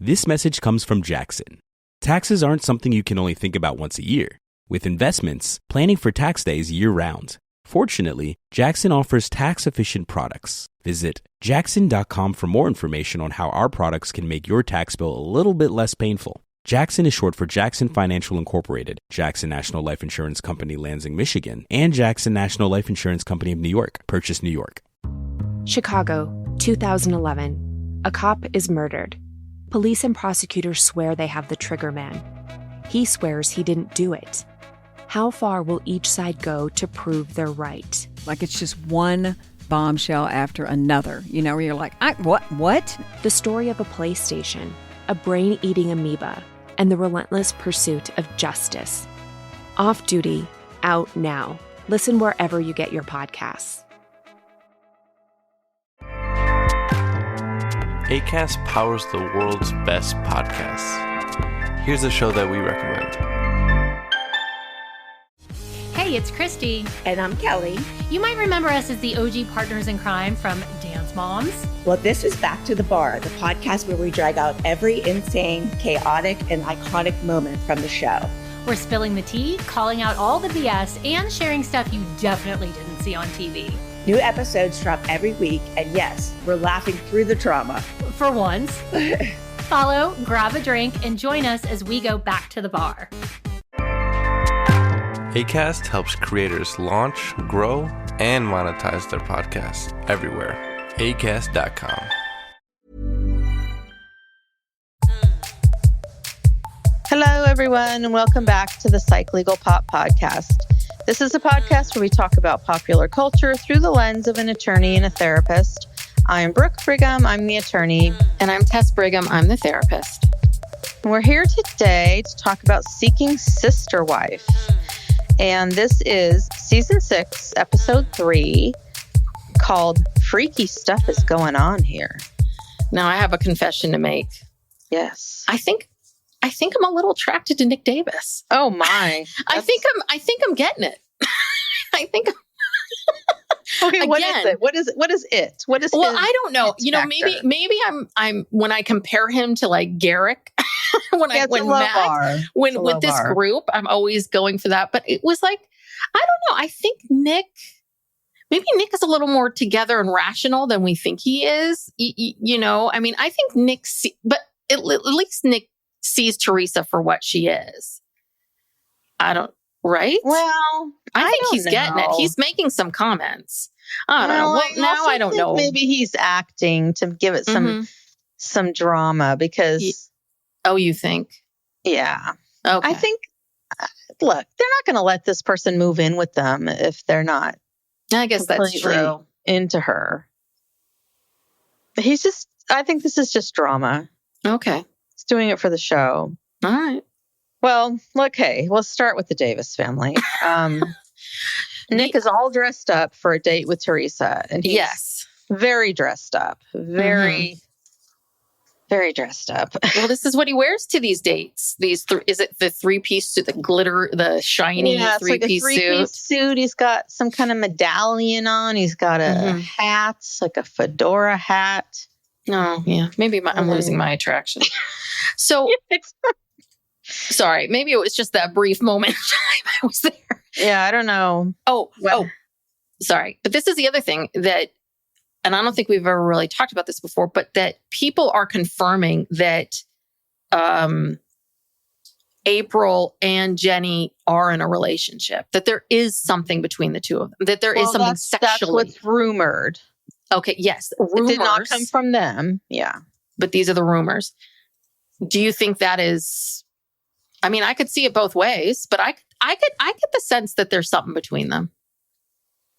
This message comes from Jackson. Taxes aren't something you can only think about once a year. With investments, planning for tax day is year-round. Fortunately, Jackson offers tax-efficient products. Visit jackson.com for more information on how our products can make your tax bill a little bit less painful. Jackson is short for Jackson Financial Incorporated, Jackson National Life Insurance Company, Lansing, Michigan, and Jackson National Life Insurance Company of New York, Purchase, New York. Chicago, 2011. A cop is murdered. Police and prosecutors swear they have the trigger man. He swears he didn't do it. How far will each side go to prove they're right? Like it's just one bombshell after another, where you're like, what? The story of a PlayStation, a brain-eating amoeba, and the relentless pursuit of justice. Off Duty, out now. Listen wherever you get your podcasts. Acast powers the world's best podcasts. Here's a show that we recommend. Hey, it's Christy. And I'm Kelly. You might remember us as the OG partners in crime from Dance Moms. Well, this is Back to the Bar, the podcast where we drag out every insane, chaotic, and iconic moment from the show. We're spilling the tea, calling out all the BS, and sharing stuff you definitely didn't see on TV. New episodes drop every week, and yes, we're laughing through the drama. For once. Follow, grab a drink, and join us as we go back to the bar. Acast helps creators launch, grow, and monetize their podcasts everywhere. Acast.com. Hello, everyone, and welcome back to the Psych Legal Pop Podcast. This is a podcast where we talk about popular culture through the lens of an attorney and a therapist. I'm Brooke Brigham, I'm the attorney. And I'm Tess Brigham, I'm the therapist. We're here today to talk about Seeking Sister Wife. And this is Season 6, Episode 3, called Freaky Stuff is Going On Here. Now, I have a confession to make. Yes. I think I'm a little attracted to Nick Davis. Oh, my. I think I'm getting it. I think Okay, what is it? What is it? What is Well, I don't know. Maybe I'm when I compare him to like Garrick with this group, I'm always going for that. But it was like, I don't know. I think Nick is a little more together and rational than we think he is. I mean, I think Nick, but at least Nick sees Teresa for what she is. Right? Well, I think he's getting it. He's making some comments. I don't know. Well, now I don't know. Maybe he's acting to give it some drama because. Oh, you think? Yeah. Okay. I think. Look, they're not going to let this person move in with them if they're not. I guess that's true. Into her. I think this is just drama. Okay. He's doing it for the show. All right. Well, okay, we'll start with the Davis family. Nick is all dressed up for a date with Teresa. And he's very dressed up. Very dressed up. Well, this is what he wears to these dates. Is it the three-piece suit, the glitter, the shiny three-piece like a three-piece suit. He's got some kind of medallion on. He's got a hat, like a fedora hat. Oh, yeah. Maybe I'm losing my attraction. So... Sorry, maybe it was just that brief moment I was there. Yeah, I don't know. Oh, sorry. But this is the other thing that, and I don't think we've ever really talked about this before, but that people are confirming that April and Jenny are in a relationship, that there is something between the two of them, that there is something sexually. That's what's rumored. Okay, yes. Rumors. It did not come from them. Yeah. But these are the rumors. Do you think that is... I mean, I could see it both ways, but I get the sense that there's something between them.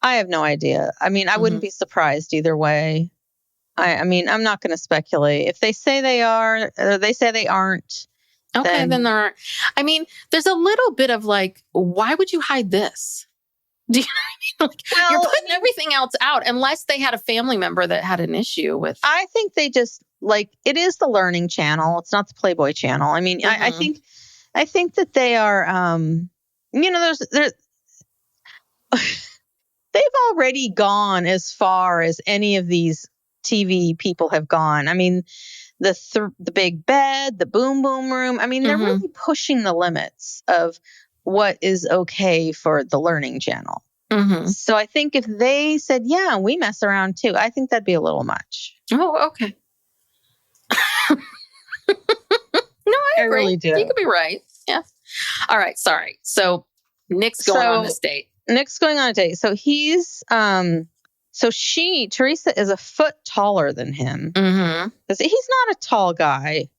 I have no idea. I mean, I wouldn't be surprised either way. I mean, I'm not going to speculate. If they say they are, or they say they aren't. Okay, then there are. I mean, there's a little bit of like, why would you hide this? Do you know what I mean? You're putting everything else out unless they had a family member that had an issue with. I think they just it is the Learning Channel. It's not the Playboy Channel. I mean, I think that they are, there's they've already gone as far as any of these TV people have gone. I mean, the big bed, the boom boom room. I mean, they're really pushing the limits of what is okay for the Learning Channel. So I think if they said, yeah, we mess around too, I think that'd be a little much. Oh, okay. No, I agree. Really do. You could be right. Yeah. All right. Sorry. So Nick's going on this date. Nick's going on a date. So he's, Teresa is a foot taller than him. Because he's not a tall guy.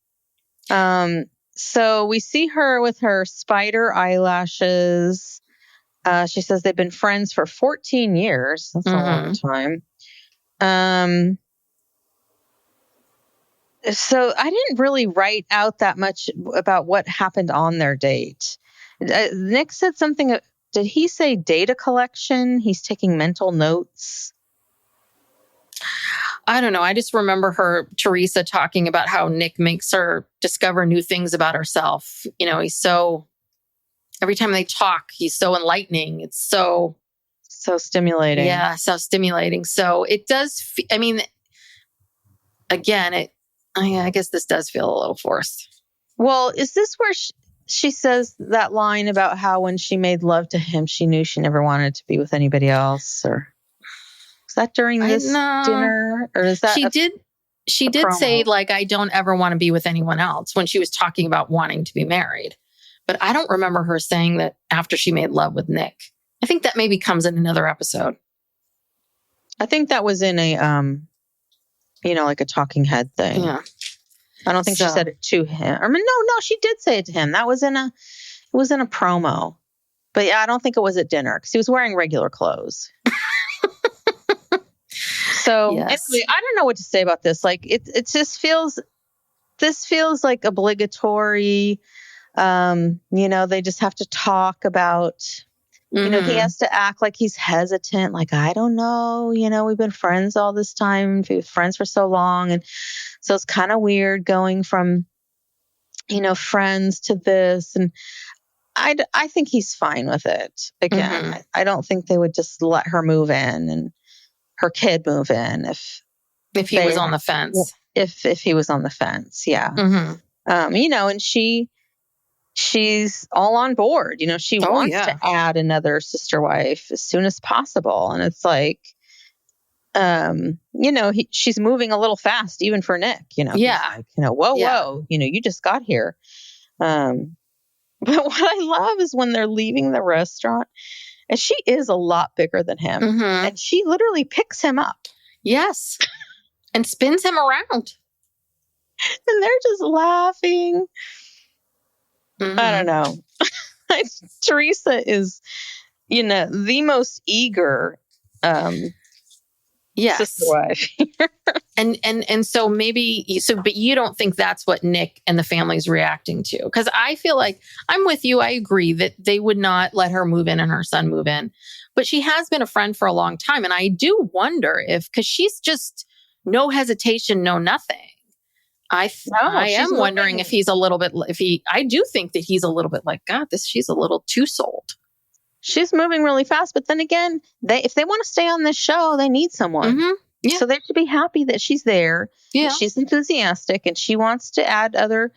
So we see her with her spider eyelashes. She says they've been friends for 14 years. That's a long time. So I didn't really write out that much about what happened on their date. Nick said something. Did he say data collection? He's taking mental notes. I don't know. I just remember Teresa, talking about how Nick makes her discover new things about herself. You know, every time they talk, he's so enlightening. It's so stimulating. Yeah, so stimulating. So it does. I mean, again, I guess this does feel a little forced. Well, is this where she says that line about how when she made love to him, she knew she never wanted to be with anybody else? Or is that during this dinner? Or is that She did say, like, I don't ever want to be with anyone else when she was talking about wanting to be married. But I don't remember her saying that after she made love with Nick. I think that maybe comes in another episode. I think that was in a like a talking head thing. Yeah. I don't think she said it to him. I mean, no, she did say it to him. It was in a promo. But yeah, I don't think it was at dinner because he was wearing regular clothes. So anyway, I don't know what to say about this. Like it just feels like obligatory. They just have to talk about, he has to act like he's hesitant. Like, I don't know, we've been friends all this time. We've been friends for so long. And so it's kind of weird going from, friends to this. And I think he's fine with it. Again, I don't think they would just let her move in and her kid move in if he was on the fence. If he was on the fence. Yeah. And she's all on board. She wants to add another sister wife as soon as possible. And it's like, she's moving a little fast, even for Nick, Yeah. Like, whoa, you just got here. But what I love is when they're leaving the restaurant, and she is a lot bigger than him. And she literally picks him up. Yes. And spins him around. And they're just laughing. I don't know. Teresa is, the most eager sister wife. and so but you don't think that's what Nick and the family's reacting to? Because I feel like I'm with you. I agree that they would not let her move in and her son move in. But she has been a friend for a long time. And I do wonder because she's just no hesitation, no nothing. I am wondering if he's a little bit, I do think that he's a little bit like, God, she's a little too sold. She's moving really fast. But then again, if they want to stay on this show, they need someone. Yeah. So they should be happy that she's there. Yeah. She's enthusiastic and she wants to add other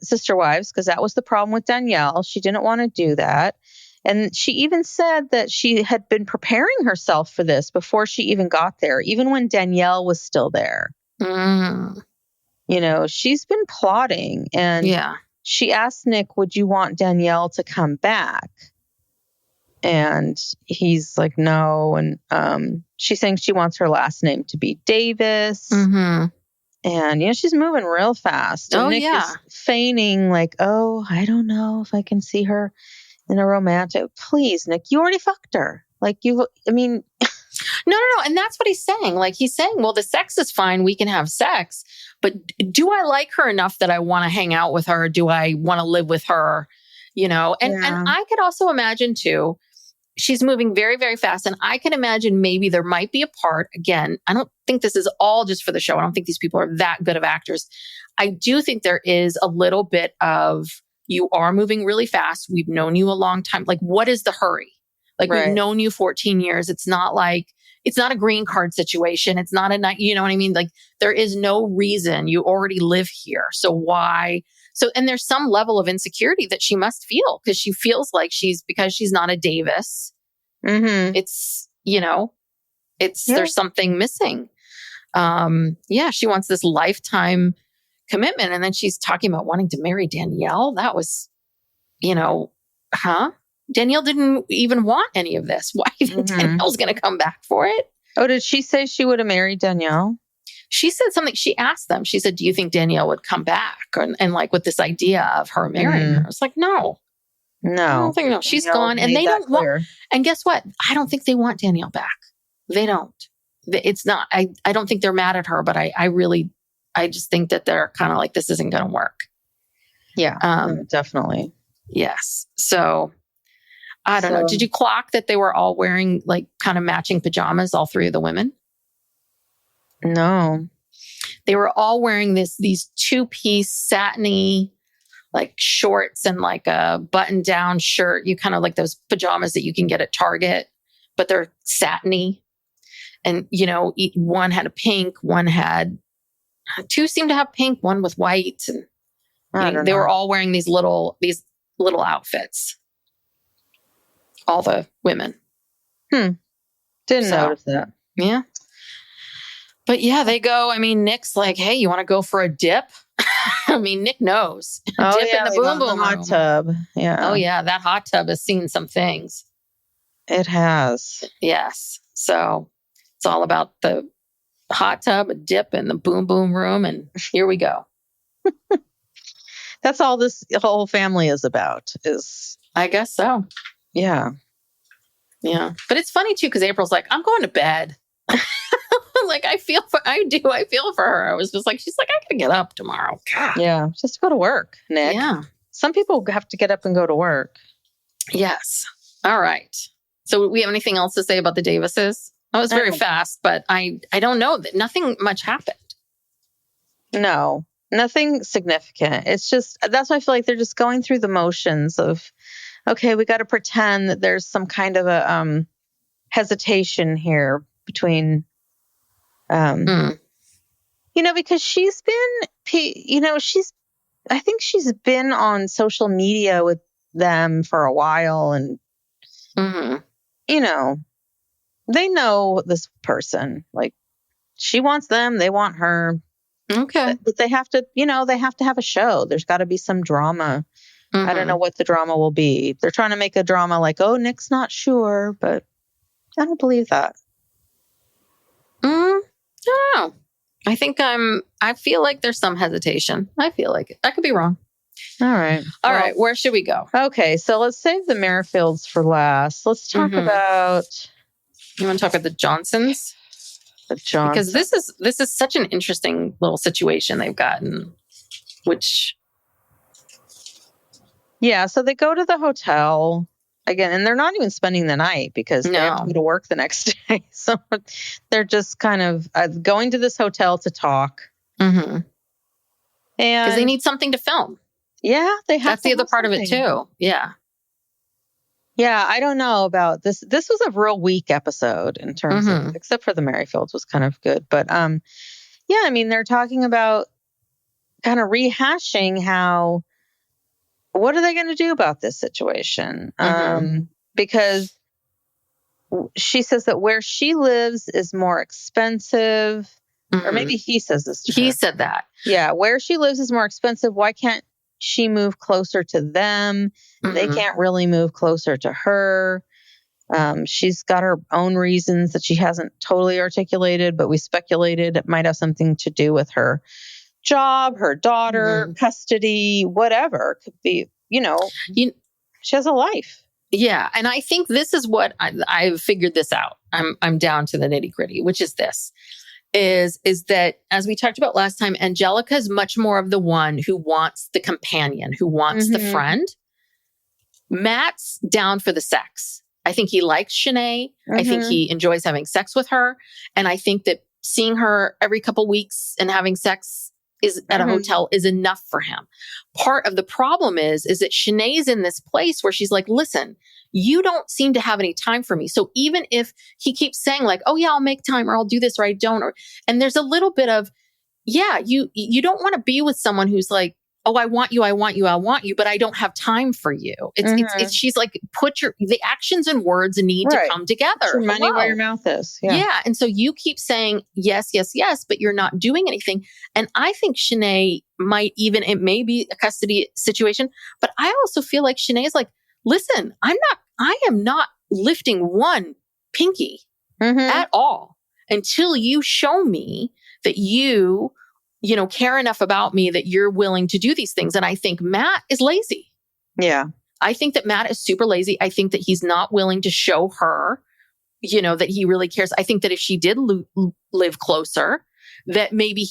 sister wives because that was the problem with Dannielle. She didn't want to do that. And she even said that she had been preparing herself for this before she even got there, even when Dannielle was still there. She's been plotting. And she asked Nick, would you want Dannielle to come back? And he's like, no. And she's saying she wants her last name to be Davis. And, she's moving real fast. And Nick is feigning like, oh, I don't know if I can see her in a romantic. Please, Nick, you already fucked her. Like No. And that's what he's saying. Like he's saying, well, the sex is fine. We can have sex. But do I like her enough that I want to hang out with her? Do I want to live with her? And I could also imagine too, she's moving very, very fast. And I can imagine maybe there might be a part, again, I don't think this is all just for the show. I don't think these people are that good of actors. I do think there is a little bit of, you are moving really fast. We've known you a long time. Like, what is the hurry? Like, we've known you 14 years. It's not like it's not a green card situation. It's not you know what I mean? Like there is no reason. You already live here. So why? So, and there's some level of insecurity that she must feel because she feels like because she's not a Davis. It's, there's something missing. She wants this lifetime commitment. And then she's talking about wanting to marry Dannielle. That was, Dannielle didn't even want any of this. Why do you think Danielle's going to come back for it? Oh, did she say she would have married Dannielle? She said something. She asked them. She said, "Do you think Dannielle would come back?" And like with this idea of her marrying her, I was like, "No, I don't think no. She's gone, and they don't want." And guess what? I don't think they want Dannielle back. They don't. It's not. I don't think they're mad at her, but I just think that they're kind of like, this isn't going to work. Yeah, definitely. Yes. So. I don't know. Did you clock that they were all wearing like kind of matching pajamas, all three of the women? No. They were all wearing these two-piece satiny like shorts and like a button-down shirt. You kind of like those pajamas that you can get at Target, but they're satiny. And, one had a pink, two seemed to have pink, one with white. And they were all wearing these little outfits. All the women. Didn't notice that. Yeah. But yeah, they go. I mean, Nick's like, hey, you want to go for a dip? I mean, Nick knows. Dip in the boom boom hot tub. Yeah. Oh yeah, that hot tub has seen some things. It has. Yes. So it's all about the hot tub, a dip in the boom boom room, and here we go. That's all this whole family is about. I guess so. Yeah. Yeah. But it's funny too, because April's like, I'm going to bed. Like, I feel for her. I was just like, she's like, I gotta get up tomorrow. God. Yeah. Just go to work, Nick. Yeah. Some people have to get up and go to work. Yes. All right. So we have anything else to say about the Davises? That was very fast, but I don't know that nothing much happened. No, nothing significant. It's just, that's why I feel like they're just going through the motions of, okay, we got to pretend that there's some kind of a hesitation here between, because she's been, I think she's been on social media with them for a while, and, they know this person. Like, she wants them, they want her. Okay. But they have to, have a show. There's got to be some drama. I don't know what the drama will be. They're trying to make a drama like, oh, Nick's not sure, but I don't believe that. I don't know. I feel like there's some hesitation. I feel like it. I could be wrong. All right. All right. Where should we go? Okay. So let's save the Merrifields for last. Let's talk about. You want to talk about the Johnsons? The Johnsons. Because this is such an interesting little situation they've gotten, which. Yeah, so they go to the hotel again, and they're not even spending the night because they have to go to work the next day. So they're just kind of going to this hotel to talk. And because they need something to film. Yeah, they have. That's the other part of it too. Yeah. Yeah, I don't know about this. This was a real weak episode in terms of, except for the Merrifields was kind of good. But yeah, I mean, they're talking about kind of rehashing how. What are they going to do about this situation? Because she says that where she lives is more expensive. Or maybe he says this to her. He said that. Yeah, where she lives is more expensive. Why can't she move closer to them? They can't really move closer to her. She's got her own reasons that she hasn't totally articulated, but we speculated it might have something to do with her job, her daughter, custody, whatever. Could be, she has a life. Yeah. And I think this is what I've figured this out. I'm down to the nitty gritty, which is this. Is that, as we talked about last time, Angelica is much more of the one who wants the companion, who wants the friend. Matt's down for the sex. I think he likes Shanay. I think he enjoys having sex with her. And I think that seeing her every couple weeks and having sex at a hotel is enough for him. Part of the problem is that Shanay's in this place where she's like, listen, you don't seem to have any time for me. So even if he keeps saying like, oh yeah, I'll make time or I'll do this or I don't, and there's a little bit of, yeah, you don't want to be with someone who's like, oh, I want you, but I don't have time for you. It's she's like, the actions and words need to come together. Put your money where your mouth is. Yeah. And so you keep saying yes, yes, yes, but you're not doing anything. And I think Shanay it may be a custody situation, but I also feel like Shanay is like, listen, I am not lifting one pinky at all until you show me that you care enough about me that you're willing to do these things. And I think Matt is lazy. Yeah. I think that Matt is super lazy. I think that he's not willing to show her, that he really cares. I think that if she did live closer, that maybe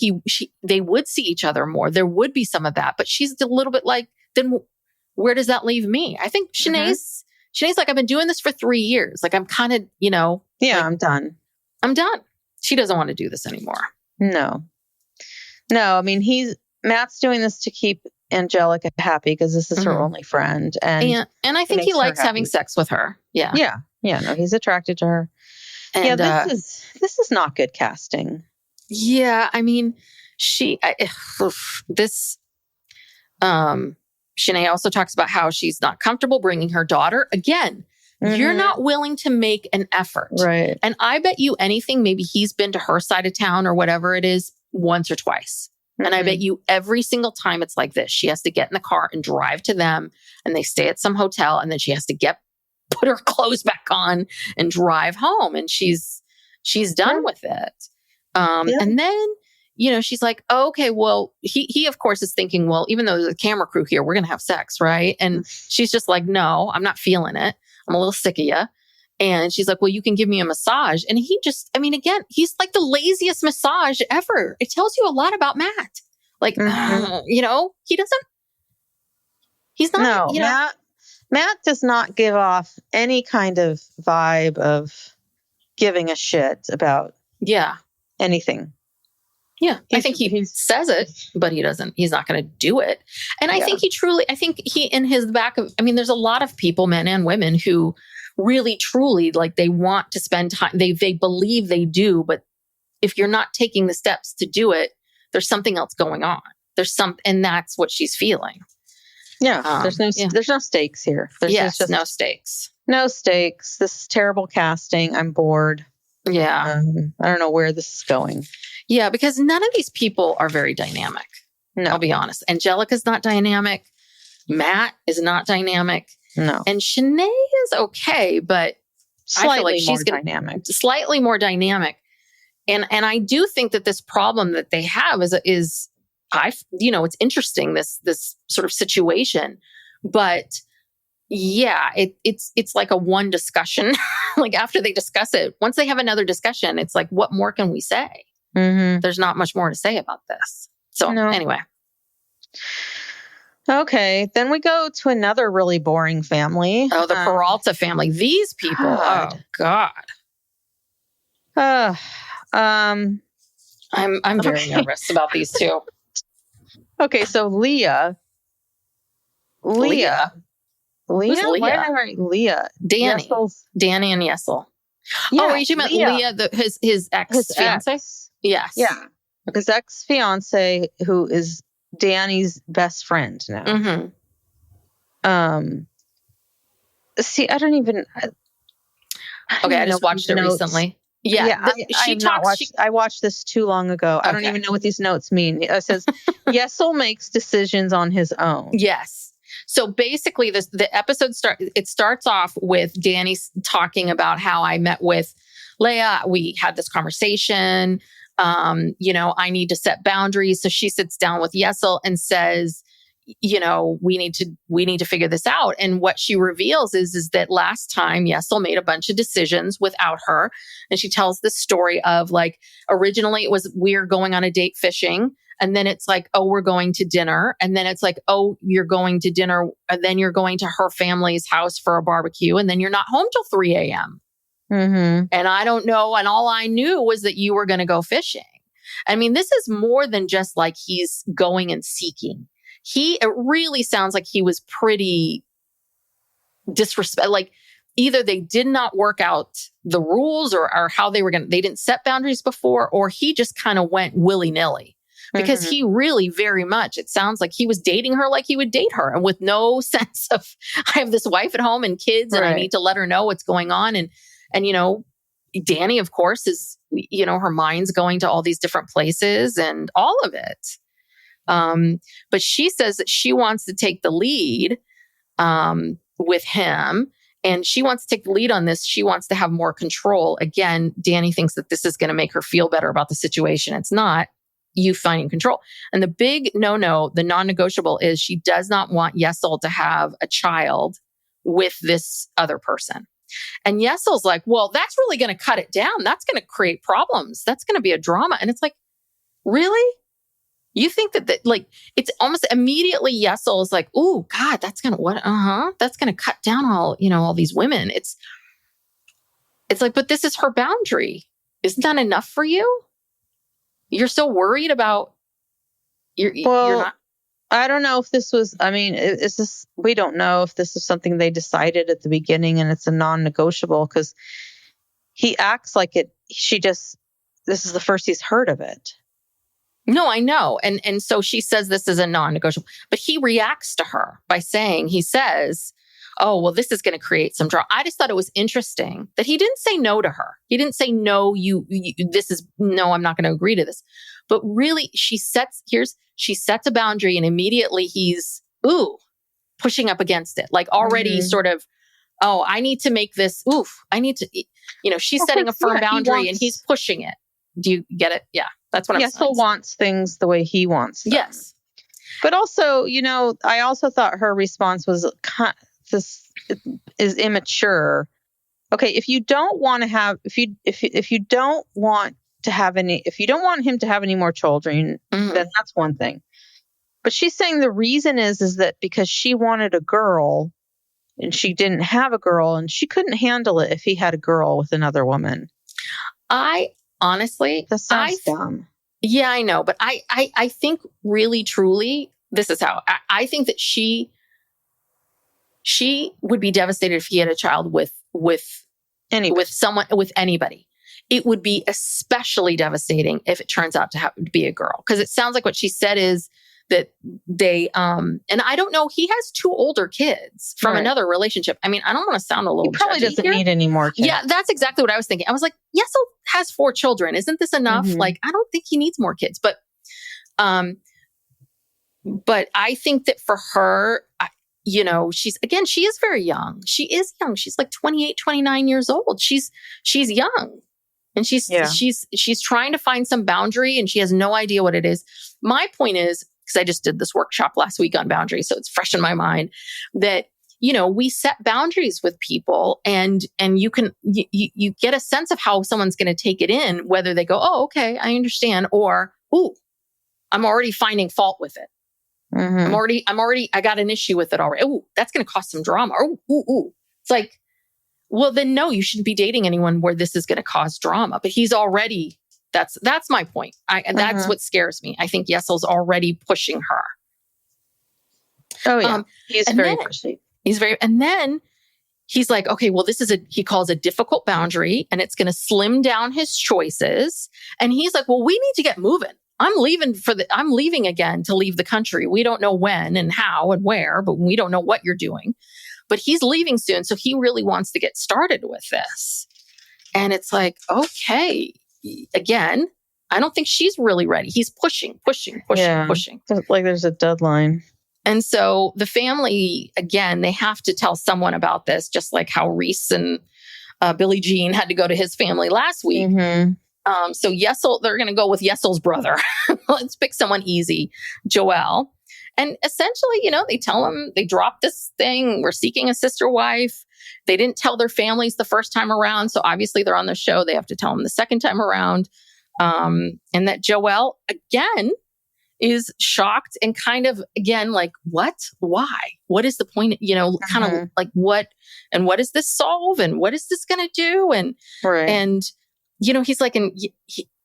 they would see each other more. There would be some of that, but she's a little bit like, then where does that leave me? I think Shanay's like, I've been doing this for 3 years. Like I'm kind of, yeah, like, I'm done. I'm done. She doesn't want to do this anymore. No, I mean, Matt's doing this to keep Angelica happy because this is her only friend. And I think he likes having sex with her. Yeah. Yeah. No, he's attracted to her. And this is not good casting. Yeah. I mean, Shanay also talks about how she's not comfortable bringing her daughter. Again, you're not willing to make an effort. Right. And I bet you anything, maybe he's been to her side of town or whatever it is once or twice. And I bet you every single time it's like this. She has to get in the car and drive to them and they stay at some hotel and then she has to put her clothes back on and drive home. And she's done with it. And then, she's like, oh, okay, well, he of course is thinking, well, even though there's a camera crew here, we're going to have sex, right? And she's just like, no, I'm not feeling it. I'm a little sick of you. And she's like, well, you can give me a massage. And again, he's like the laziest massage ever. It tells you a lot about Matt. Like, he's not, Matt does not give off any kind of vibe of giving a shit about anything. Yeah. I think he says it, but he's not going to do it. And I think he in his back of, there's a lot of people, men and women, who really, truly, like they want to spend time. They believe they do, but if you're not taking the steps to do it, there's something else going on. And that's what she's feeling. Yeah. There's no stakes here. There's just no stakes. No stakes. This is terrible casting. I'm bored. Yeah. I don't know where this is going. Yeah, because none of these people are very dynamic. No. I'll be honest. Angelica's not dynamic. Matt is not dynamic. No. And Shanay is okay, but I feel like she's dynamic. Slightly more dynamic. And I do think that this problem that they have is it's interesting, this sort of situation. But yeah, it's like a one discussion. Like after they discuss it, once they have another discussion, it's like, what more can we say? There's not much more to say about this. So anyway. Okay, then we go to another really boring family. Oh, the Peralta family. These people. God. Oh God. I'm very nervous about these two. Okay, so Leah. Who's Leah? Leah. Danny. Yessel's. Danny and Yessel. Yeah, are you talking about Leah, his ex-fiance? Yes. Yeah. His ex-fiance, who is Danny's best friend now. See, I don't even. I just watched it recently. Yeah. I watched this too long ago. Okay. I don't even know what these notes mean. It says, Yessel makes decisions on his own. Yes. So basically the episode starts off with Danny talking about how I met with Leah. We had this conversation. I need to set boundaries. So she sits down with Yessel and says, we need to figure this out. And what she reveals is that last time Yessel made a bunch of decisions without her. And she tells this story of like, originally it was, we're going on a date fishing. And then it's like, oh, we're going to dinner. And then it's like, oh, you're going to dinner. And then you're going to her family's house for a barbecue. And then you're not home till 3 a.m. And I don't know. And all I knew was that you were going to go fishing. I mean, this is more than just like he's going and seeking. It really sounds like he was pretty disrespectful. Like either they did not work out the rules or how they didn't set boundaries before, or he just kind of went willy-nilly. Because he really very much, it sounds like he was dating her like he would date her, and with no sense of, I have this wife at home and kids and I need to let her know what's going on. And, you know, Danny, of course, is, you know, her mind's going to all these different places and all of it. But she says that she wants to take the lead with him, and she wants to take the lead on this. She wants to have more control. Again, Danny thinks that this is going to make her feel better about the situation. It's not. You finding control. And the big no-no, the non-negotiable, is she does not want Yessel to have a child with this other person. And Yessel's like, well, that's really going to cut it down. That's going to create problems. That's going to be a drama. And it's like, really? You think that like, it's almost immediately Yessel is like, oh God, that's going to, that's going to cut down all these women. It's like, but this is her boundary. Isn't that enough for you? You're so worried about you're not. I don't know if this was, I mean, we don't know if this is something they decided at the beginning and it's a non-negotiable, because he acts like this is the first he's heard of it. No, I know. And so she says this is a non-negotiable, but he reacts to her by saying, he says, oh, well, this is going to create some drama. I just thought it was interesting that he didn't say no to her. He didn't say, no, no, I'm not going to agree to this. But really, she sets a boundary, and immediately he's, pushing up against it. Like already sort of, oh, I need to make this, she's setting a firm boundary and he's pushing it. Do you get it? Yeah, that's what I'm saying. Yessel wants things the way he wants them. Yes. But also, I also thought her response was this is immature. Okay, if you don't want him to have any more children, then that's one thing. But she's saying the reason is that because she wanted a girl and she didn't have a girl, and she couldn't handle it if he had a girl with another woman. I honestly, that sounds dumb. Yeah, I know, but I think really truly, this is how I think that she would be devastated if he had a child with anybody. It would be especially devastating if it turns out to be a girl. Because it sounds like what she said is that they, and I don't know, he has 2 older kids from another relationship. I mean, I don't want to sound a little He probably doesn't need any more kids. Yeah, that's exactly what I was thinking. I was like, Yessel has 4 children. Isn't this enough? Like, I don't think he needs more kids. But I think that for her, she is very young. She is young. She's like 28, 29 years old. She's young. And she's trying to find some boundary, and she has no idea what it is. My point is, because I just did this workshop last week on boundaries, so it's fresh in my mind, that, we set boundaries with people, and you can, you get a sense of how someone's going to take it in, whether they go, oh, okay, I understand, or, ooh, I'm already finding fault with it. I got an issue with it already. Oh, that's going to cause some drama. Ooh. It's like, well, then no, you shouldn't be dating anyone where this is going to cause drama. But he's already, that's my point. And that's what scares me. I think Yessel's already pushing her. Oh yeah. He's very pushy. And then he's like, okay, well, this is he calls a difficult boundary, and it's going to slim down his choices. And he's like, well, we need to get moving. I'm leaving again to leave the country. We don't know when and how and where, but we don't know what you're doing. But he's leaving soon. So he really wants to get started with this. And it's like, okay, again, I don't think she's really ready. He's pushing. Like there's a deadline. And so the family, again, they have to tell someone about this, just like how Reese and Billie Jean had to go to his family last week. So Yessel, they're going to go with Yessel's brother. Let's pick someone easy, Joelle. And essentially, they tell him, they drop this thing. We're seeking a sister wife. They didn't tell their families the first time around. So obviously they're on the show. They have to tell them the second time around. And that Joelle, again, is shocked and kind of, again, like, what? Why? What is the point? Kind of like what? And what does this solve? And what is this going to do? And he's like, and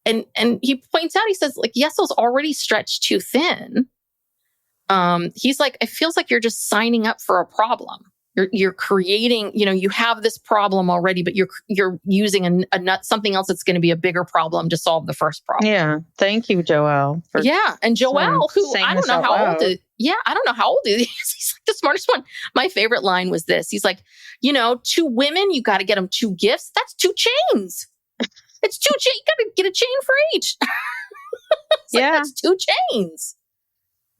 and he points out, he says, like, Yessel's already stretched too thin. He's like, it feels like you're just signing up for a problem. You're creating, you have this problem already, but you're using something else that's going to be a bigger problem to solve the first problem. Yeah. Thank you, Joel. And Joel, who I don't know how old is. Yeah, I don't know how old he is. He's like the smartest one. My favorite line was this. He's like, 2 women, you got to get them 2 gifts. That's 2 chains. It's 2 chains. You got to get a chain for each. That's 2 chains.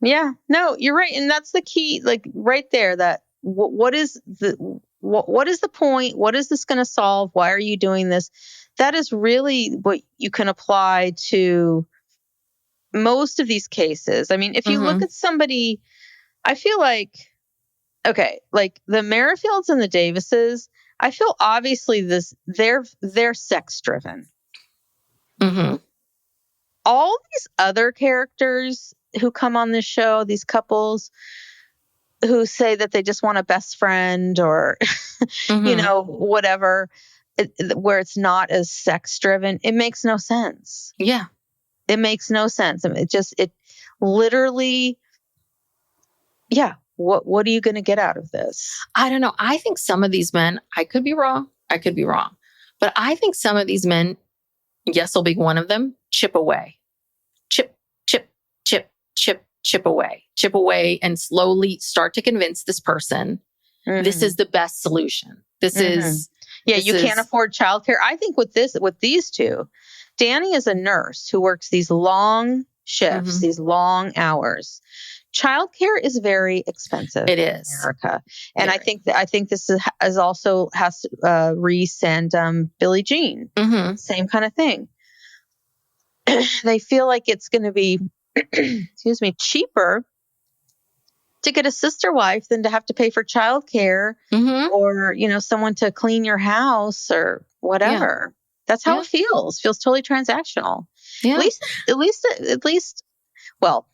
Yeah. No, you're right. And that's the key, like right there, that what is the point? What is this going to solve? Why are you doing this? That is really what you can apply to most of these cases. I mean, if you look at somebody, I feel like, okay, like the Merrifields and the Davises, I feel obviously they're sex driven. All these other characters who come on this show, these couples who say that they just want a best friend or, whatever, where it's not as sex driven, it makes no sense. Yeah. It makes no sense. I mean, it literally, what are you going to get out of this? I don't know. I think some of these men, I could be wrong, but I think some of these men, Yessel being one of them, chip away. Chip away and slowly start to convince this person this is the best solution. This is... Yeah, you can't afford childcare. I think with these two, Danny is a nurse who works these long shifts, these long hours. Childcare is very expensive. It is, in America, and I think this is also has Reese and Billie Jean, same kind of thing. They feel like it's going to be, cheaper to get a sister wife than to have to pay for childcare or, someone to clean your house or whatever. Yeah. That's how it feels. Feels totally transactional. Yeah. At least, well,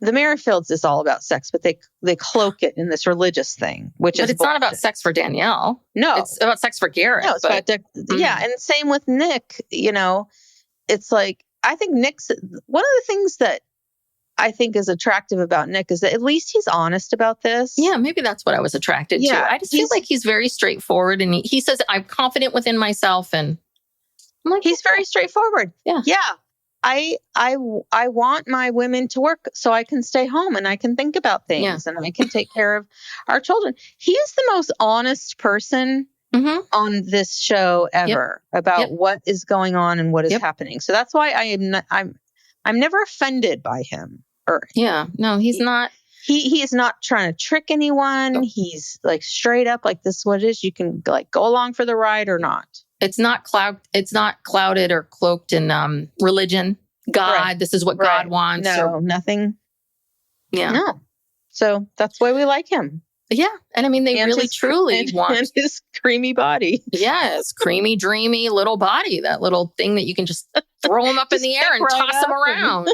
the Merrifields is all about sex, but they cloak it in this religious thing, but it's not about sex for Dannielle. No, it's about sex for Garrick. No, it's about and same with Nick. It's like, I think Nick's one of the things that I think is attractive about Nick is that at least he's honest about this. Yeah, maybe that's what I was attracted to. I just feel like he's very straightforward, and he says, I'm confident within myself, and I'm like, he's very straightforward. Yeah. I want my women to work so I can stay home and I can think about things and I can take care of our children. He is the most honest person on this show ever about what is going on and what is happening. So that's why I'm never offended by him. He's not. He is not trying to trick anyone. He's like straight up, like, this is what it is. You can like go along for the ride or not. It's not clouded or cloaked in religion. God, right. This is what God wants. No, nothing. Yeah. No. So that's why we like him. Yeah. And I mean, they really truly want. And his creamy body. Yeah. His creamy, dreamy little body. That little thing that you can just throw him up in the air and toss him around.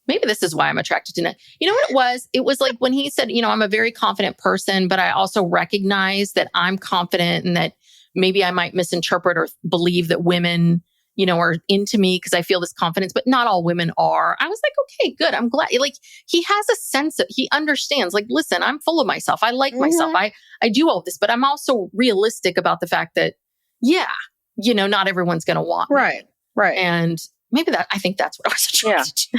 Maybe this is why I'm attracted to Nick. You know what it was? It was like when he said, I'm a very confident person, but I also recognize that I'm confident and that maybe I might misinterpret or believe that women, are into me because I feel this confidence, but not all women are. I was like, okay, good. I'm glad. Like, he has a sense of, he understands, like, listen, I'm full of myself. I like myself. I do all this, but I'm also realistic about the fact that, not everyone's going to want me. Right. And maybe I think that's what I was attracted to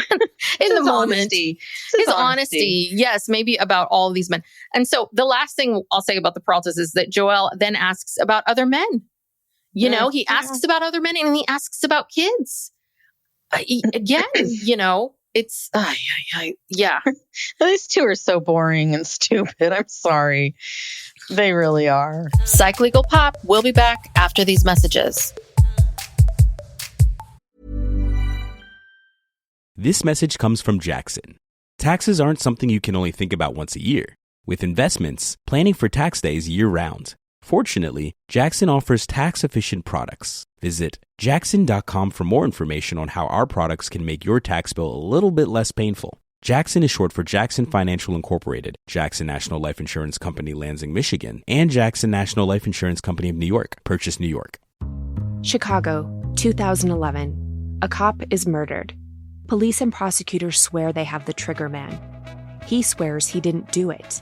in the moment. His honesty. Yes, maybe about all of these men. And so the last thing I'll say about the Peraltas is that Joel then asks about other men. He asks about other men and he asks about kids. It's, These two are so boring and stupid. I'm sorry. They really are. Psych Legal Pop. We'll be back after these messages. This message comes from Jackson. Taxes aren't something you can only think about once a year. With investments, planning for tax day is year-round. Fortunately, Jackson offers tax-efficient products. Visit jackson.com for more information on how our products can make your tax bill a little bit less painful. Jackson is short for Jackson Financial Incorporated, Jackson National Life Insurance Company, Lansing, Michigan, and Jackson National Life Insurance Company of New York, Purchase, New York. Chicago, 2011. A cop is murdered. Police and prosecutors swear they have the trigger man. He swears he didn't do it.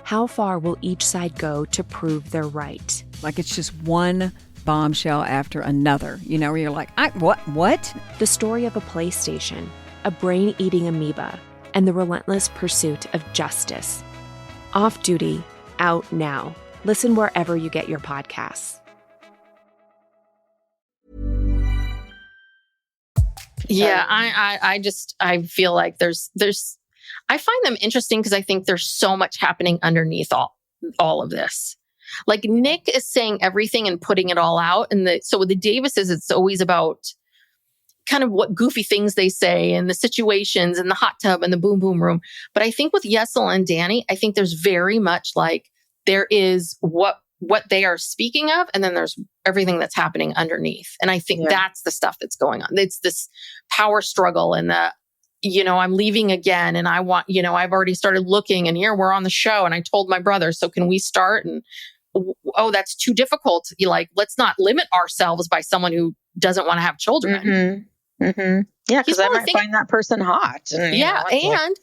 How far will each side go to prove they're right? Like it's just one bombshell after another, where you're like, what? The story of a PlayStation, a brain-eating amoeba, and the relentless pursuit of justice. Off Duty, out now. Listen wherever you get your podcasts. Yeah, I feel like there's I find them interesting because I think there's so much happening underneath all of this. Like Nick is saying everything and putting it all out. So with the Davises, it's always about kind of what goofy things they say and the situations and the hot tub and the boom boom room. But I think with Yessel and Danny, I think there's very much like there is what they are speaking of, and then there's everything that's happening underneath. And I think that's the stuff that's going on. It's this power struggle and the, I'm leaving again and I want, I've already started looking and here we're on the show and I told my brother, so can we start? And oh, that's too difficult. Let's not limit ourselves by someone who doesn't want to have children. Mm-hmm. Mm-hmm. Yeah, because I might find that person hot. And, and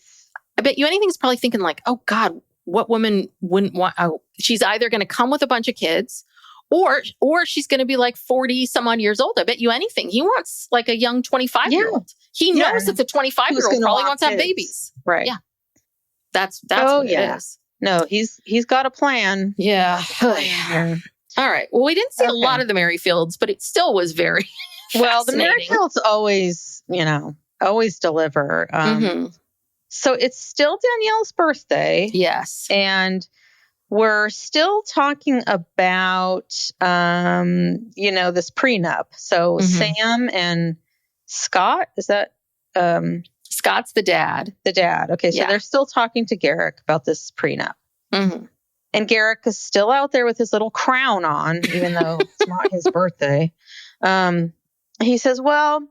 I bet you anything's probably thinking like, oh God, what woman wouldn't want? Oh, she's either going to come with a bunch of kids, or she's going to be like 40 some odd years old. I bet you anything. He wants like a young 25-year-old. He knows that the 25-year-old probably wants to have babies. Right. Yeah. That's what it is. No, he's got a plan. Yeah. All right. Well, we didn't see a lot of the Merrifields, but it still was very well, the Merrifields always deliver. So it's still Dannielle's birthday. Yes. And we're still talking about, this prenup. So Sam and Scott, is that? Scott's the dad. The dad. Okay. So they're still talking to Garrick about this prenup. Mm-hmm. And Garrick is still out there with his little crown on, even though it's not his birthday. He says, well,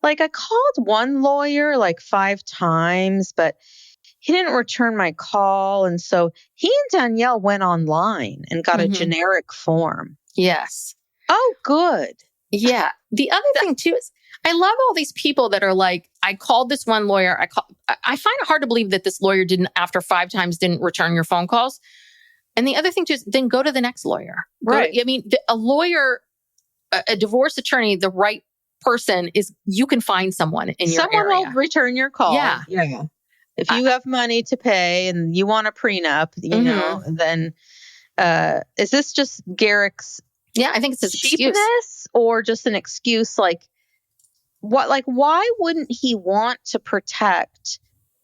like I called one lawyer like 5 times, but he didn't return my call. And so he and Dannielle went online and got a generic form. Yes. Oh, good. Yeah. The other thing too is I love all these people that are like, I called this one lawyer. I find it hard to believe that this lawyer after 5 times didn't return your phone calls. And the other thing too is then go to the next lawyer. Right. A lawyer, a divorce attorney, the right person is, you can find someone in your area. Someone will return your call. Yeah. If you have money to pay and you want a prenup, then is this just Garrick's I think it's his cheapness excuse. Or just an excuse? Like why wouldn't he want to protect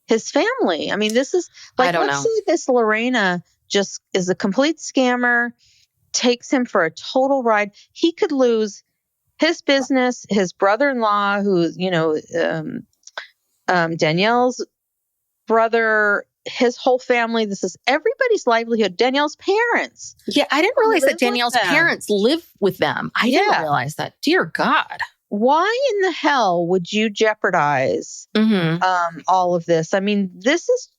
his family? I mean, this is like, let's say this Lorrana just is a complete scammer, takes him for a total ride. He could lose his business, his brother-in-law, who's, Dannielle's brother, his whole family. This is everybody's livelihood. Dannielle's parents. Yeah, I didn't realize that Dannielle's parents live with them. I didn't realize that. Dear God. Why in the hell would you jeopardize all of this? I mean,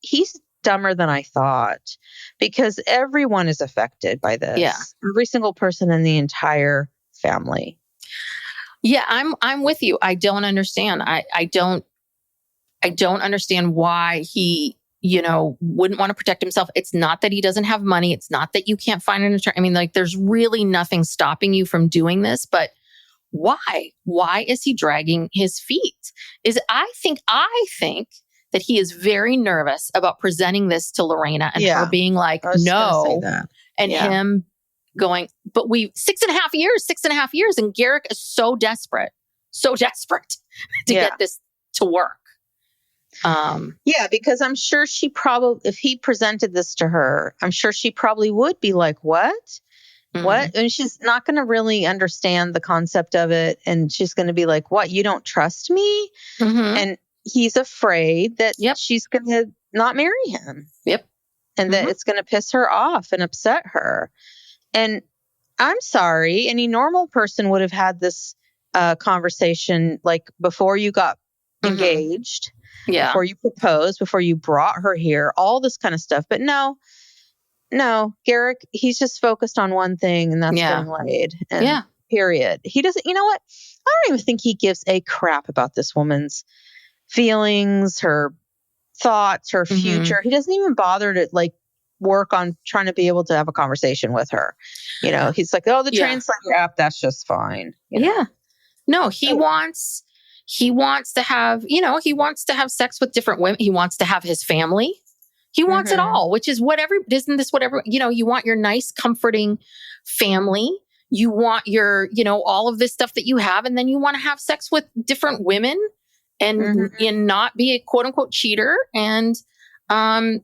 he's dumber than I thought, because everyone is affected by this. Yeah. Every single person in the entire family. Yeah, I'm with you. I don't understand. I don't understand why he, wouldn't want to protect himself. It's not that he doesn't have money. It's not that you can't find an attorney. I mean, like, there's really nothing stopping you from doing this, but why? Why is he dragging his feet? I think that he is very nervous about presenting this to Lorrana and her being like, no, and him going, but 6.5 years. And Garrick is so desperate to get this to work. Because I'm sure she probably, if he presented this to her, I'm sure she probably would be like, what? What? And she's not going to really understand the concept of it. And she's going to be like, what? You don't trust me? And he's afraid that she's going to not marry him. Yep. And that it's going to piss her off and upset her. And I'm sorry, any normal person would have had this conversation like before you got engaged, before you proposed, before you brought her here, all this kind of stuff. But no, Garrick, he's just focused on one thing, and that's getting laid. And period. He doesn't, you know what? don't even think he gives a crap about this woman's feelings, her thoughts, her future. He doesn't even bother to like work on trying to be able to have a conversation with her. You know, he's like, oh, the translator app, that's just fine. You know? Yeah. No, he wants to have, he wants to have sex with different women. He wants to have his family. He wants it all, which is isn't this whatever, you want your nice, comforting family. You want your, all of this stuff that you have. And then you want to have sex with different women and not be a quote unquote cheater. And, I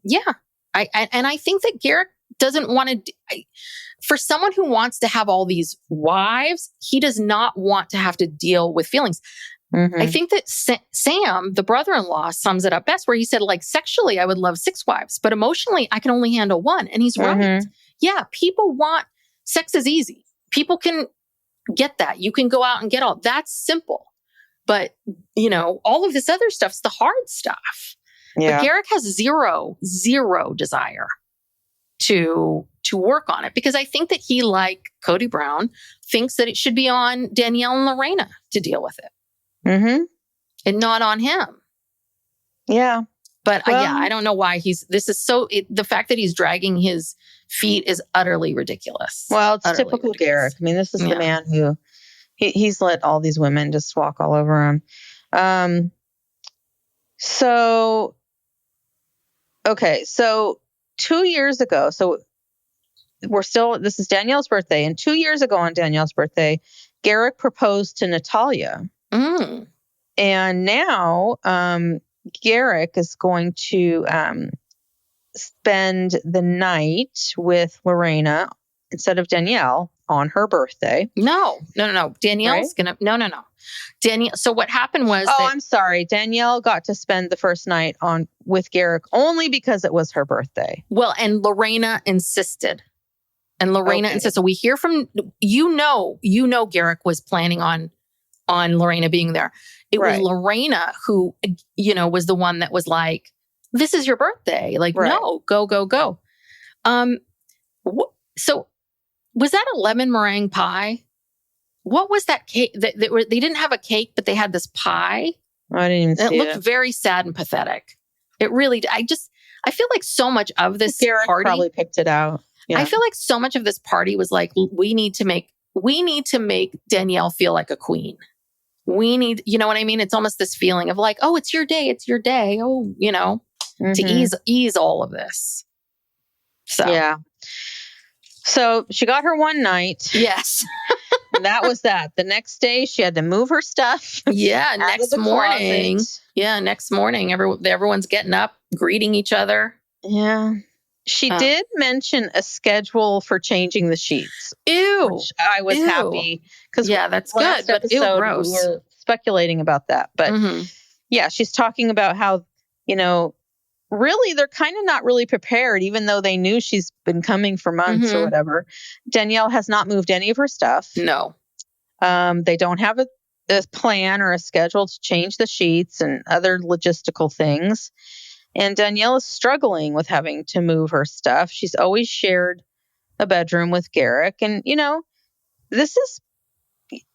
think that Garrick doesn't want to, for someone who wants to have all these wives, he does not want to have to deal with feelings. I think that Sam, the brother-in-law, sums it up best where he said, like, sexually, I would love 6 wives, but emotionally, I can only handle 1. And he's right. Yeah, people want, sex is easy. People can get that. You can go out and get all, that's simple. But, all of this other stuff's the hard stuff. Yeah. But Garrick has zero desire to work on it because I think that he, like Cody Brown, thinks that it should be on Dannielle and Lorrana to deal with it. And not on him. Yeah. But I don't know why the fact that he's dragging his feet is utterly ridiculous. Well, it's typical ridiculous. Garrick. I mean, this is the man who he's let all these women just walk all over him. So 2 years ago, this is Dannielle's birthday. And 2 years ago on Dannielle's birthday, Garrick proposed to Natalia. And now Garrick is going to spend the night with Lorrana instead of Dannielle on her birthday. No. Danielle's right? Dannielle. So what happened was I'm sorry. Dannielle got to spend the first night with Garrick only because it was her birthday. Well, and Lorrana insisted. So we hear from, Garrick was planning on Lorrana being there. It was Lorrana who, was the one that was like, this is your birthday. Like, no, go. So was that a lemon meringue pie? What was that cake? They didn't have a cake, but they had this pie. I didn't even see it. It looked very sad and pathetic. It really, I feel like so much of this Garrick party probably picked it out. Yeah. I feel like so much of this party was like, we need to make Dannielle feel like a queen. We need, you know what I mean? It's almost this feeling of like, oh, it's your day. Oh, to ease all of this. So, yeah. So she got her one night. Yes. And that was that. The next day she had to move her stuff. Yeah. Next morning. Closet. Yeah. Next morning, everyone's getting up, greeting each other. Yeah. She did mention a schedule for changing the sheets. Ew. Which I was happy because that's good. But ew, gross. We were speculating about that. But yeah, she's talking about how, really they're kind of not really prepared, even though they knew she's been coming for months or whatever. Dannielle has not moved any of her stuff. No. They don't have a plan or a schedule to change the sheets and other logistical things. And Dannielle is struggling with having to move her stuff. She's always shared a bedroom with Garrick. And, this is,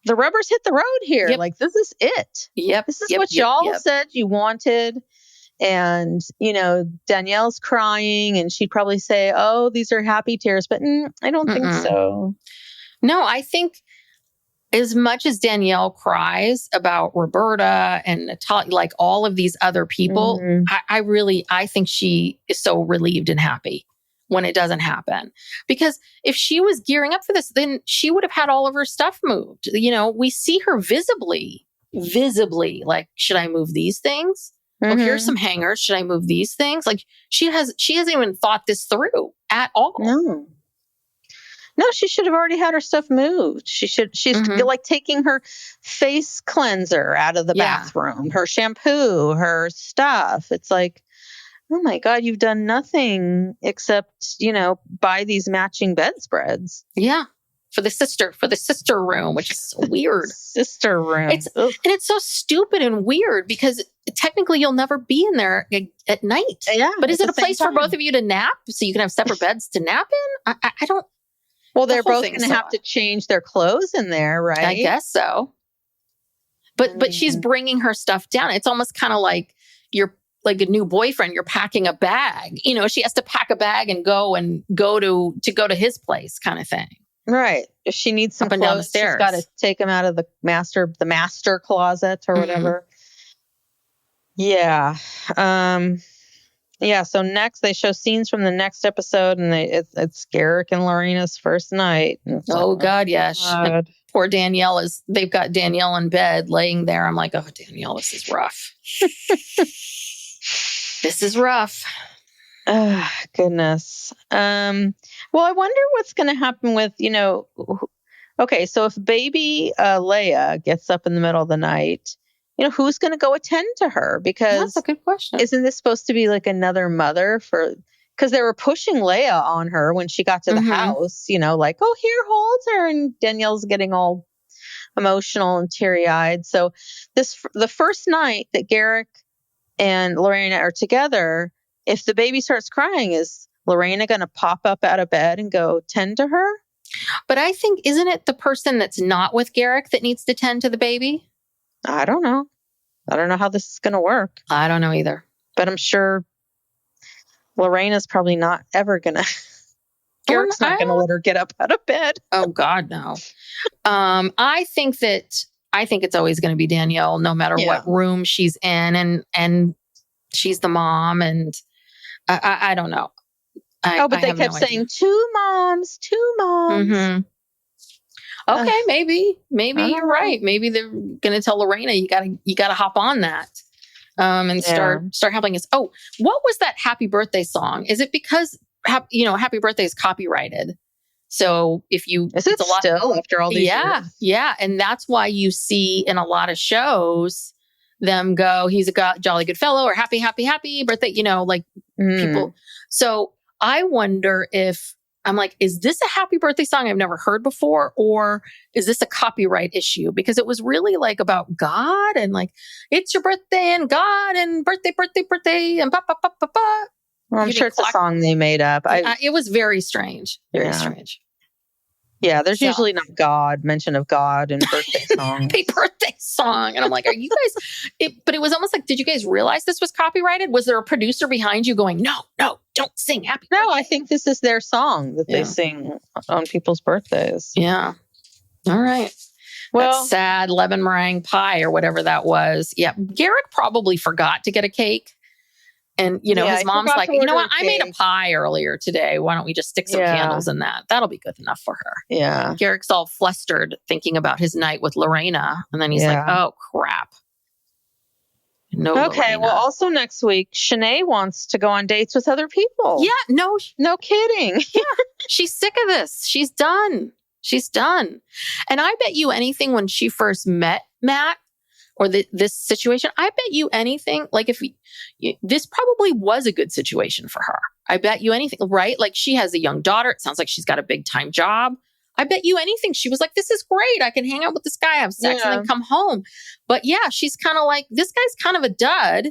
the rubber's hit the road here. Yep. Like, this is it. Yep. This is what y'all said you wanted. And, Dannielle's crying and she'd probably say, oh, these are happy tears. But I don't think so. No, I think as much as Dannielle cries about Roberta and Natalia, like all of these other people, I think she is so relieved and happy when it doesn't happen. Because if she was gearing up for this, then she would have had all of her stuff moved. We see her visibly, like, should I move these things? Oh, here's some hangers. Should I move these things? Like she hasn't even thought this through at all. No, she should have already had her stuff moved. She's like taking her face cleanser out of the bathroom, her shampoo, her stuff. It's like, oh my God, you've done nothing except, buy these matching bedspreads. Yeah. For the sister room, which is so weird. Sister room. And it's so stupid and weird because technically you'll never be in there at night. Yeah. But is it a place for both of you to nap so you can have separate beds to nap in? I don't. Well, they're both going to have to change their clothes in there, right? I guess so. But she's bringing her stuff down. It's almost kind of like you're like a new boyfriend. You're packing a bag. You know, she has to pack a bag and go to his place, kind of thing. Right. If she needs some clothes, she's got to take them out of the master closet or whatever. Yeah. Yeah. So next, they show scenes from the next episode, and it's Garrick and Lorrana's first night. God, yes. God. Poor Dannielle they've got Dannielle in bed laying there. I'm like, oh, Dannielle, this is rough. This is rough. Oh, goodness. Well, I wonder what's going to happen with, okay, so if baby Leia gets up in the middle of the night, who's going to go attend to her? Because that's a good question. Isn't this supposed to be like another mother because they were pushing Leia on her when she got to the house, like, oh, here, hold her. And Danielle's getting all emotional and teary-eyed. So the first night that Garrick and Lorrana are together, if the baby starts crying, is Lorrana going to pop up out of bed and go tend to her? But I think, isn't it the person that's not with Garrick that needs to tend to the baby? I don't know. I don't know how this is going to work. I don't know either. But I'm sure Lorrana's probably not ever going to... Garrick's not going to let her get up out of bed. Oh, God, no. I think it's always going to be Dannielle, no matter what room she's in, and she's the mom, and I don't know. But they kept saying two moms. Mm-hmm. Okay, maybe you're right. Maybe they're going to tell Lorrana you got to hop on that and start helping us. Oh, what was that Happy Birthday song? Is it because Happy Birthday is copyrighted? So if you, is it still after all these years? Yeah, and that's why you see in a lot of shows them go, he's a jolly good fellow, or happy birthday. People. So I wonder if. I'm like, is this a happy birthday song I've never heard before? Or is this a copyright issue? Because it was really like about God and like, it's your birthday and God and birthday and ba, ba, ba, ba, ba. Well, I'm sure it's a song they made up. It was very strange. Very strange. Yeah, there's usually not mention of God in birthday songs. A birthday song. And I'm like, are you guys... But it was almost like, did you guys realize this was copyrighted? Was there a producer behind you going, no, don't sing Happy Birthday? No, I think this is their song that they sing on people's birthdays. Yeah. All right. Well, that sad lemon meringue pie or whatever that was. Yeah. Garrick probably forgot to get a cake. And, his mom's like, you know what? I made a pie earlier today. Why don't we just stick some candles in that? That'll be good enough for her. Yeah. Garrick's all flustered thinking about his night with Lorrana. And then he's like, oh, crap. No. Okay. Lorrana. Well, also next week, Shanay wants to go on dates with other people. Yeah. No kidding. Yeah. She's sick of this. She's done. And I bet you anything when she first met Matt, or this situation, I bet you anything, like this probably was a good situation for her. I bet you anything, right? Like she has a young daughter. It sounds like she's got a big time job. I bet you anything. She was like, this is great. I can hang out with this guy, have sex, and then come home. But yeah, she's kind of like, this guy's kind of a dud.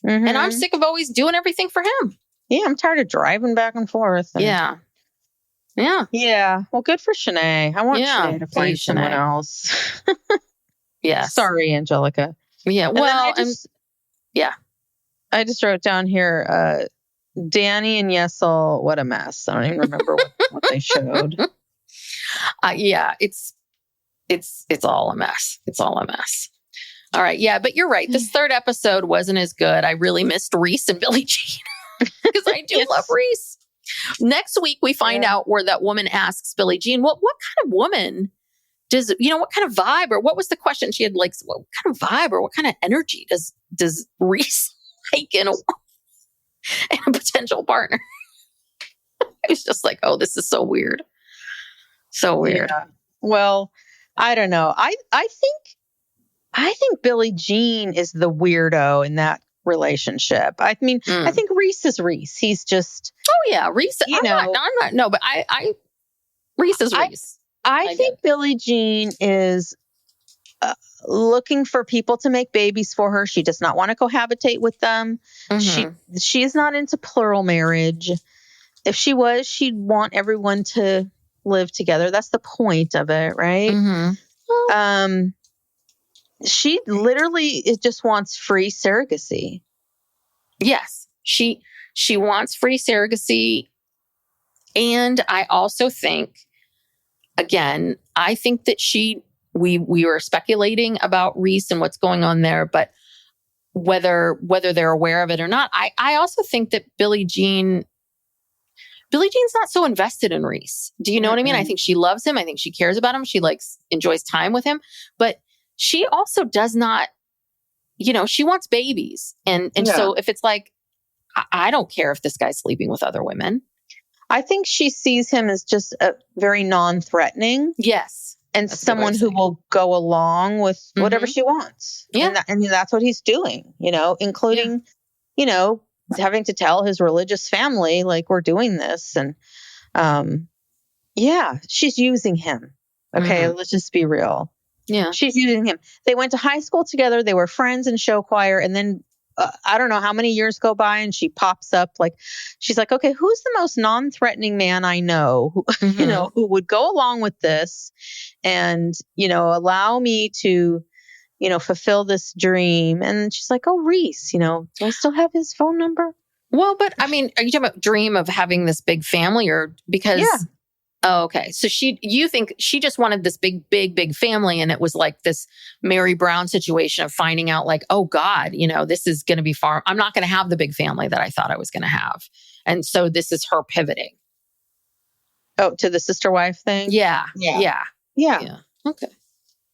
Mm-hmm. And I'm sick of always doing everything for him. Yeah, I'm tired of driving back and forth. Yeah. Well, good for Shanay. I want Shanay to find someone else. Yeah. Sorry, Angelica. Yeah. Well, I just wrote down here, Danny and Yessel, what a mess. I don't even remember what they showed. It's all a mess. It's all a mess. All right. Yeah. But you're right. This third episode wasn't as good. I really missed Reese and Billie Jean because I do love Reese. Next week, we find out where that woman asks Billie Jean, what kind of woman does, what kind of vibe, or what was the question? She had like, what kind of vibe or what kind of energy does Reese like in a potential partner? I was just like, oh, this is so weird. So weird. Yeah. Well, I don't know. I think Billie Jean is the weirdo in that relationship. I mean, I think Reese is Reese. He's just... Oh, yeah. Reese, I'm not. No, but Reese is Reese. I think Billie Jean is looking for people to make babies for her. She does not want to cohabitate with them. Mm-hmm. She is not into plural marriage. If she was, she'd want everyone to live together. That's the point of it, right? Mm-hmm. she literally just wants free surrogacy. Yes, she wants free surrogacy. And I also think, again, I think that we were speculating about Reese and what's going on there, but whether they're aware of it or not, I also think that Billie Jean's not so invested in Reese. Do you know what I mean? I think she loves him. I think she cares about him. She enjoys time with him, but she also does not, she wants babies. And so if it's like, I don't care if this guy's sleeping with other women. I think she sees him as just a very non-threatening. Yes. And that's someone who will go along with whatever she wants. Yeah. And that's what he's doing, including, having to tell his religious family, like, we're doing this. And, she's using him. Okay. Let's just be real. Yeah. She's using him. They went to high school together. They were friends in show choir. And then I don't know how many years go by and she pops up she's like, okay, who's the most non-threatening man I know who, who would go along with this and, allow me to, fulfill this dream. And she's like, oh, Reese, do I still have his phone number? Well, but I mean, are you talking about dream of having this big family or because? Yeah. Oh, okay. So you think she just wanted this big family and it was like this Mary Brown situation of finding out like, oh God, this is going to be far. I'm not going to have the big family that I thought I was going to have. And so this is her pivoting. Oh, to the sister wife thing? Yeah. Okay.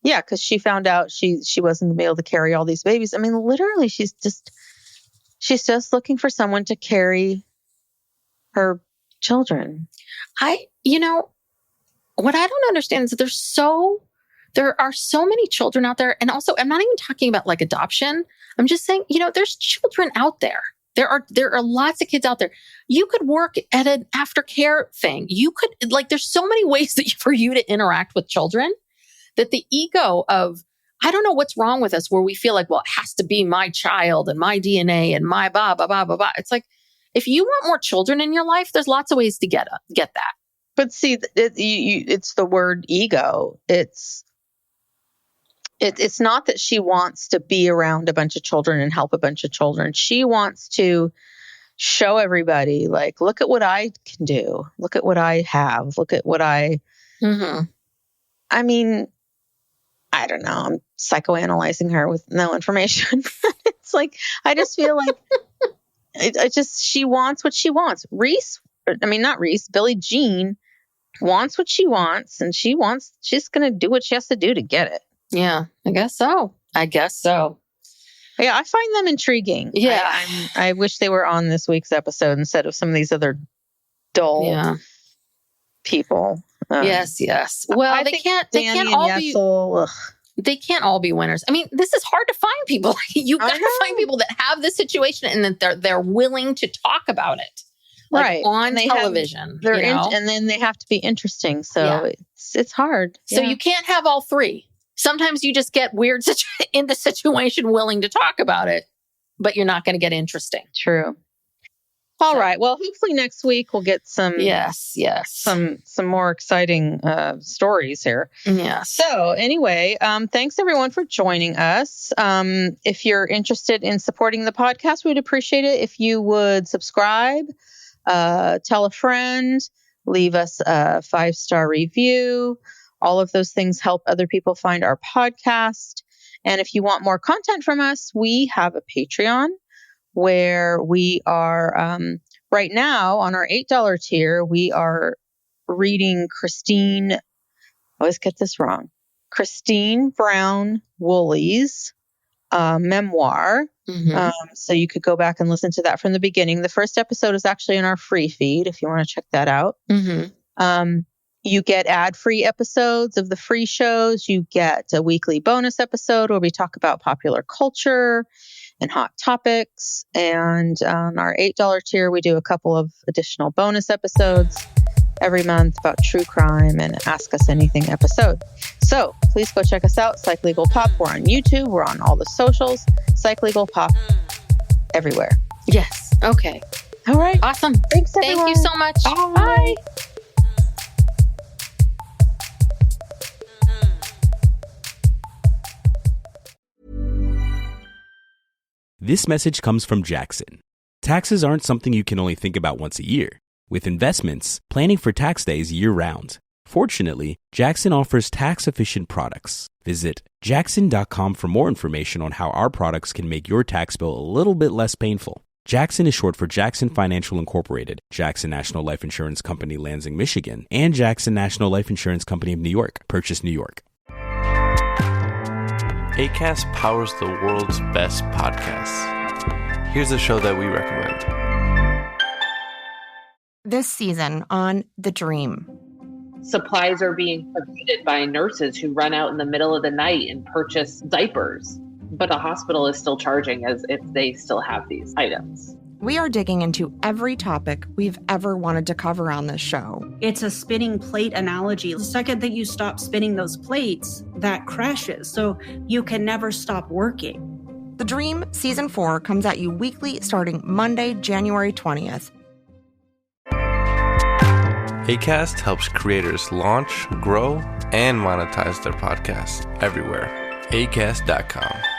Yeah. Cause she found out she wasn't going to be able to carry all these babies. I mean, literally she's just looking for someone to carry her children. What I don't understand is that there are so many children out there. And also, I'm not even talking about like adoption. I'm just saying, there's children out there. There are lots of kids out there. You could work at an aftercare thing. You could there's so many ways for you to interact with children that the ego of, I don't know what's wrong with us where we feel like, well, it has to be my child and my DNA and my blah, blah, blah, blah, blah. It's like, if you want more children in your life, there's lots of ways to get that. But see, it's the word ego. It's not that she wants to be around a bunch of children and help a bunch of children. She wants to show everybody, like, look at what I can do. Look at what I have. Look at what I... I mean, I don't know. I'm psychoanalyzing her with no information. It's like, I just feel like she wants what she wants. Billie Jean wants what she wants, and she's going to do what she has to do to get it. Yeah, I guess so. Yeah, I find them intriguing. Yeah. I wish they were on this week's episode instead of some of these other dull people. Yes. Well, they can't all be... Yessel, they can't all be winners. I mean, this is hard to find people. You got to find people that have this situation and that they're willing to talk about it. Right. On television. And then they have to be interesting. So it's hard. So you can't have all three. Sometimes you just get weird in the situation willing to talk about it, but you're not going to get interesting. True. All right. Well, hopefully next week we'll get some some more exciting stories here. Yeah. So anyway, thanks everyone for joining us. If you're interested in supporting the podcast, we'd appreciate it if you would subscribe, tell a friend, leave us a 5-star review. All of those things help other people find our podcast. And if you want more content from us, we have a Patreon where we are, right now on our $8 tier, we are reading Christine, I always get this wrong, Christine Brown Woolley's memoir. So you could go back and listen to that from the beginning. The first episode is actually in our free feed if you want to check that out. You get ad-free episodes of the free shows. You get a weekly bonus episode where we talk about popular culture and hot topics. And on our $8 tier, we do a couple of additional bonus episodes every month about true crime and Ask Us Anything episode. So please go check us out, Psych Legal Pop. We're on YouTube. We're on all the socials. Psych Legal Pop everywhere. Yes. Okay. All right. Awesome. Thanks, everyone. Thank you so much. Bye. This message comes from Jackson. Taxes aren't something you can only think about once a year. With investments, planning for tax day is year-round. Fortunately, Jackson offers tax-efficient products. Visit jackson.com for more information on how our products can make your tax bill a little bit less painful. Jackson is short for Jackson Financial Incorporated, Jackson National Life Insurance Company, Lansing, Michigan, and Jackson National Life Insurance Company of New York, Purchase, New York. Acast powers the world's best podcasts. Here's a show that we recommend. This season on The Dream. Supplies are being provided by nurses who run out in the middle of the night and purchase diapers. But the hospital is still charging as if they still have these items. We are digging into every topic we've ever wanted to cover on this show. It's a spinning plate analogy. The second that you stop spinning those plates, that crashes. So you can never stop working. The Dream Season 4 comes at you weekly starting Monday, January 20th. Acast helps creators launch, grow, and monetize their podcasts everywhere. Acast.com.